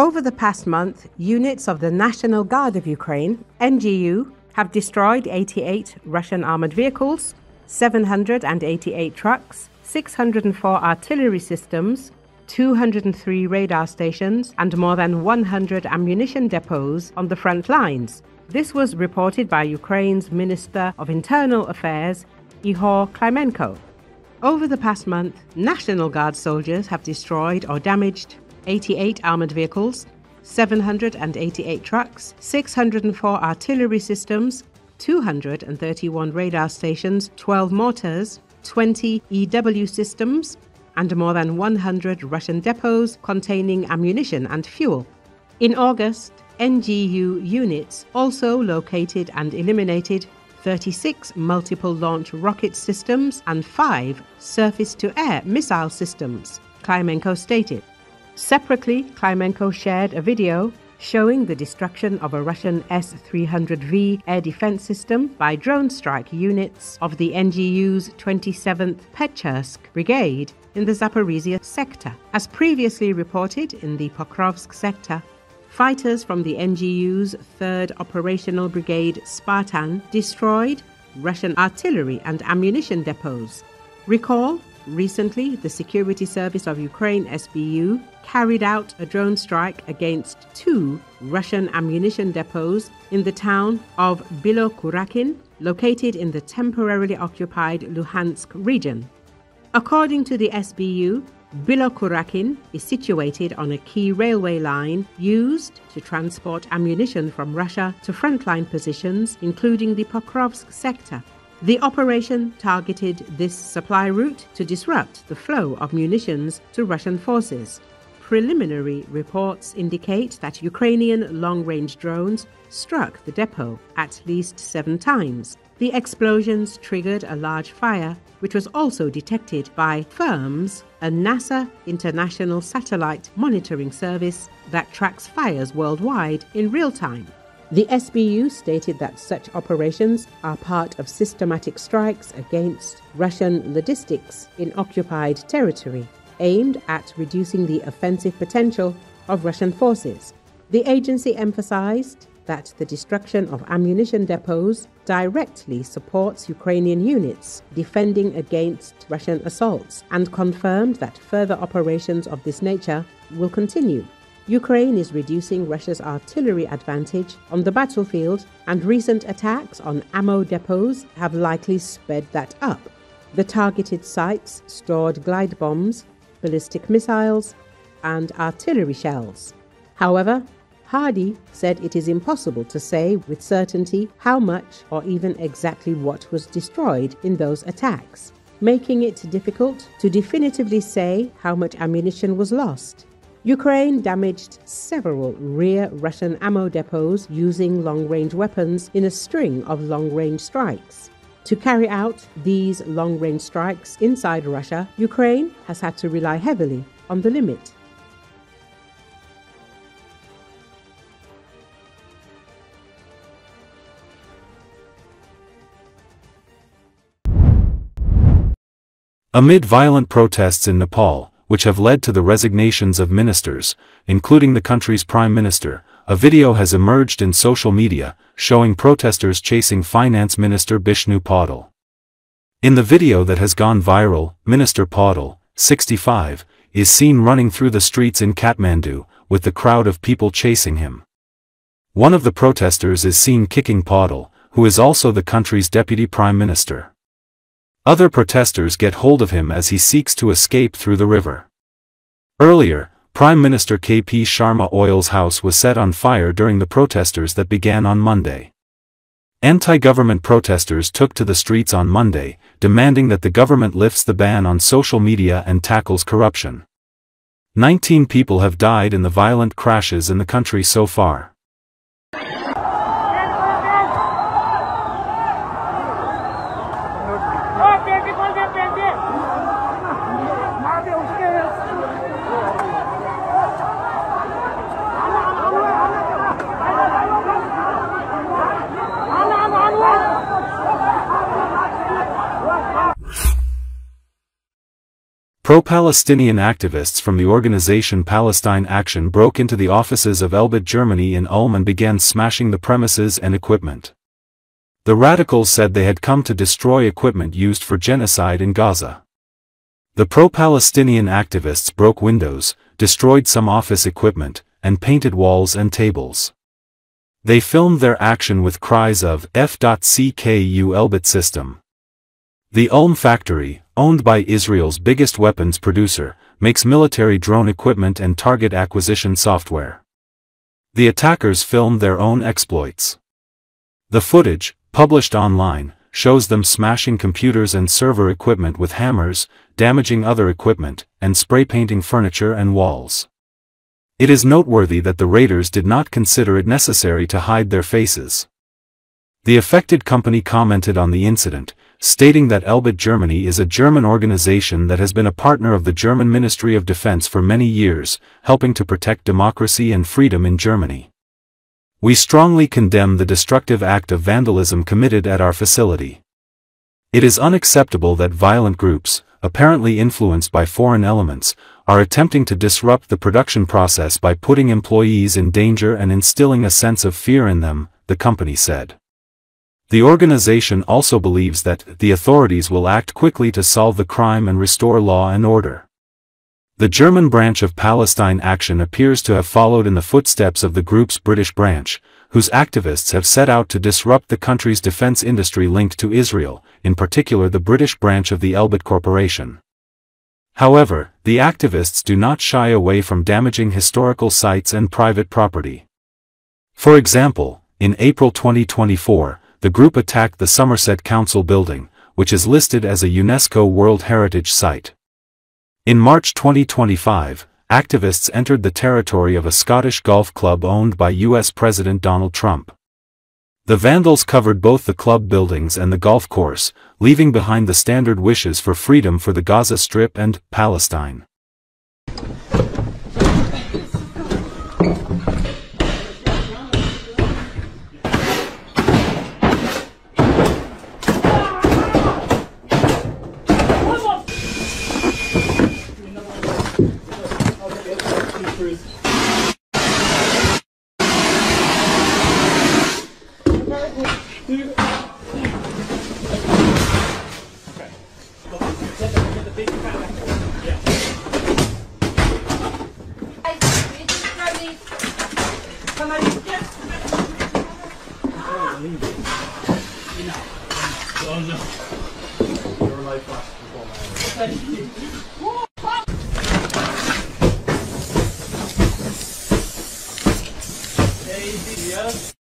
Over the past month, units of the National Guard of Ukraine, NGU, have destroyed 88 Russian armored vehicles, 788 trucks, 604 artillery systems, 203 radar stations, and more than 100 ammunition depots on the front lines. This was reported by Ukraine's Minister of Internal Affairs, Ihor Klymenko. Over the past month, National Guard soldiers have destroyed or damaged 88 armored vehicles, 788 trucks, 604 artillery systems, 231 radar stations, 12 mortars, 20 EW systems, and more than 100 Russian depots containing ammunition and fuel. In August, NGU units also located and eliminated 36 multiple launch rocket systems and 5 surface-to-air missile systems, Klymenko stated. Separately, Klymenko shared a video showing the destruction of a Russian S-300V air defense system by drone strike units of the NGU's 27th Pechersk Brigade in the Zaporizhzhia sector. As previously reported in the Pokrovsk sector, fighters from the NGU's 3rd Operational Brigade Spartan destroyed Russian artillery and ammunition depots. Recall, recently the Security Service of Ukraine SBU carried out a drone strike against 2 Russian ammunition depots in the town of Bilokurakin, located in the temporarily occupied Luhansk region. According to the SBU, Bilokurakin is situated on a key railway line used to transport ammunition from Russia to frontline positions, including the Pokrovsk sector. The operation targeted this supply route to disrupt the flow of munitions to Russian forces. Preliminary reports indicate that Ukrainian long-range drones struck the depot at least 7 times. The explosions triggered a large fire, which was also detected by FIRMS, a NASA international satellite monitoring service that tracks fires worldwide in real time. The SBU stated that such operations are part of systematic strikes against Russian logistics in occupied territory, aimed at reducing the offensive potential of Russian forces. The agency emphasized that the destruction of ammunition depots directly supports Ukrainian units defending against Russian assaults and confirmed that further operations of this nature will continue. Ukraine is reducing Russia's artillery advantage on the battlefield, and recent attacks on ammo depots have likely sped that up. The targeted sites stored glide bombs, ballistic missiles, and artillery shells. However, Hardy said it is impossible to say with certainty how much or even exactly what was destroyed in those attacks, making it difficult to definitively say how much ammunition was lost. Ukraine damaged several rear Russian ammo depots using long-range weapons in a string of long-range strikes. To carry out these long-range strikes inside Russia, Ukraine has had to rely heavily on the limit. Amid violent protests in Nepal, which have led to the resignations of ministers, including the country's prime minister, a video has emerged in social media, showing protesters chasing Finance Minister Bishnu Paudel. In the video that has gone viral, Minister Paudel, 65, is seen running through the streets in Kathmandu, with the crowd of people chasing him. One of the protesters is seen kicking Paudel, who is also the country's deputy prime minister. Other protesters get hold of him as he seeks to escape through the river. Earlier, Prime Minister KP Sharma Oyal's house was set on fire during the protesters that began on Monday. Anti-government protesters took to the streets on Monday, demanding that the government lifts the ban on social media and tackles corruption. 19 people have died in the violent crashes in the country so far. Pro-Palestinian activists from the organization Palestine Action broke into the offices of Elbit Germany in Ulm and began smashing the premises and equipment. The radicals said they had come to destroy equipment used for genocide in Gaza. The pro-Palestinian activists broke windows, destroyed some office equipment, and painted walls and tables. They filmed their action with cries of F.CKU Elbit system. The Ulm factory, owned by Israel's biggest weapons producer, makes military drone equipment and target acquisition software. The attackers filmed their own exploits. The footage, published online, shows them smashing computers and server equipment with hammers, damaging other equipment, and spray painting furniture and walls. It is noteworthy that the raiders did not consider it necessary to hide their faces. The affected company commented on the incident, stating that Elbit Germany is a German organization that has been a partner of the German Ministry of Defense for many years, helping to protect democracy and freedom in Germany. We strongly condemn the destructive act of vandalism committed at our facility. It is unacceptable that violent groups, apparently influenced by foreign elements, are attempting to disrupt the production process by putting employees in danger and instilling a sense of fear in them, the company said. The organization also believes that the authorities will act quickly to solve the crime and restore law and order. The German branch of Palestine Action appears to have followed in the footsteps of the group's British branch, whose activists have set out to disrupt the country's defense industry linked to Israel, in particular the British branch of the Elbit Corporation. However, the activists do not shy away from damaging historical sites and private property. For example, in April 2024, the group attacked the Somerset Council building, which is listed as a UNESCO World Heritage Site. In March 2025, activists entered the territory of a Scottish golf club owned by US President Donald Trump. The vandals covered both the club buildings and the golf course, leaving behind the standard wishes for freedom for the Gaza Strip and Palestine. Yes.